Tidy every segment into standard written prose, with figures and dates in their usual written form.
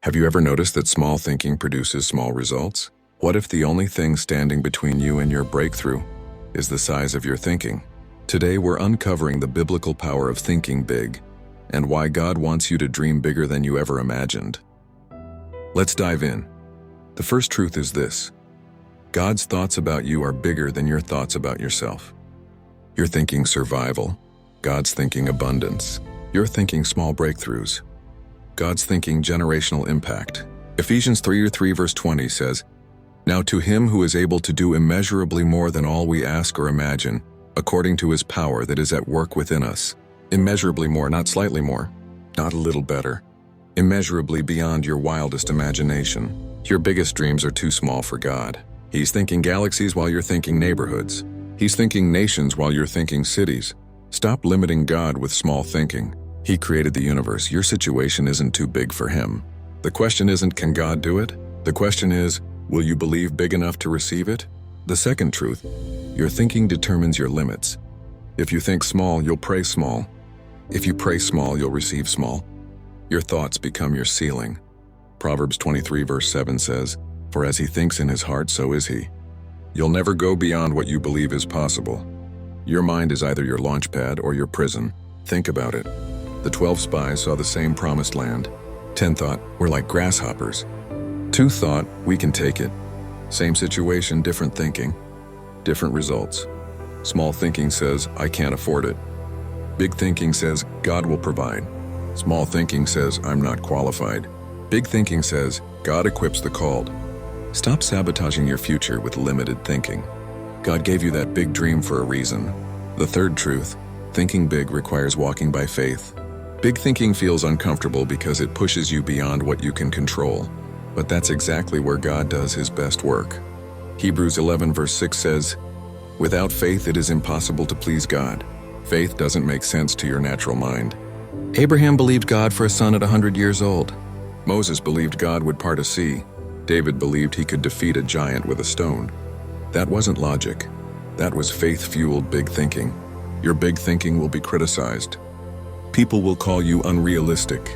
Have you ever noticed that small thinking produces small results? What if the only thing standing between you and your breakthrough is the size of your thinking? Today we're uncovering the biblical power of thinking big and why God wants you to dream bigger than you ever imagined. Let's dive in. The first truth is this: God's thoughts about you are bigger than your thoughts about yourself. You're thinking survival. God's thinking abundance. You're thinking small breakthroughs. God's thinking generational impact. Ephesians 3 verse 20 says, "Now to him who is able to do immeasurably more than all we ask or imagine, according to his power that is at work within us." Immeasurably more, not slightly more, not a little better. Immeasurably beyond your wildest imagination. Your biggest dreams are too small for God. He's thinking galaxies while you're thinking neighborhoods. He's thinking nations while you're thinking cities. Stop limiting God with small thinking. He created the universe. Your situation isn't too big for him. The question isn't, can God do it? The question is, will you believe big enough to receive it? The second truth: your thinking determines your limits. If you think small, you'll pray small. If you pray small, you'll receive small. Your thoughts become your ceiling. Proverbs 23 verse 7 says, "For as he thinks in his heart, so is he." You'll never go beyond what you believe is possible. Your mind is either your launch pad or your prison. Think about it. The 12 spies saw the same promised land. 10 thought, "We're like grasshoppers." 2 thought, "We can take it." Same situation, different thinking, different results. Small thinking says, "I can't afford it." Big thinking says, "God will provide." Small thinking says, "I'm not qualified." Big thinking says, "God equips the called." Stop sabotaging your future with limited thinking. God gave you that big dream for a reason. The third truth: thinking big requires walking by faith. Big thinking feels uncomfortable because it pushes you beyond what you can control. But that's exactly where God does his best work. Hebrews 11 verse 6 says, "Without faith it is impossible to please God." Faith doesn't make sense to your natural mind. Abraham believed God for a son at 100 years old. Moses believed God would part a sea. David believed he could defeat a giant with a stone. That wasn't logic. That was faith-fueled big thinking. Your big thinking will be criticized. People will call you unrealistic,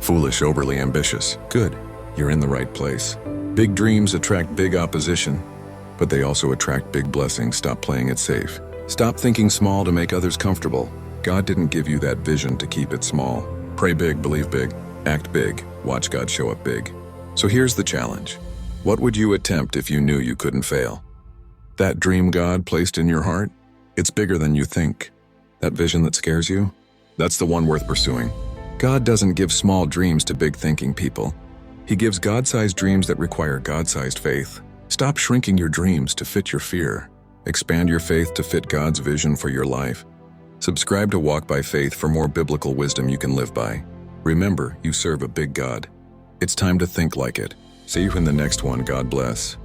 foolish, overly ambitious. Good, you're in the right place. Big dreams attract big opposition, but they also attract big blessings. Stop playing it safe. Stop thinking small to make others comfortable. God didn't give you that vision to keep it small. Pray big, believe big, act big, watch God show up big. So here's the challenge. What would you attempt if you knew you couldn't fail? That dream God placed in your heart? It's bigger than you think. That vision that scares you? That's the one worth pursuing. God doesn't give small dreams to big thinking people. He gives God-sized dreams that require God-sized faith. Stop shrinking your dreams to fit your fear. Expand your faith to fit God's vision for your life. Subscribe to Walk by Faith for more biblical wisdom you can live by. Remember, you serve a big God. It's time to think like it. See you in the next one. God bless.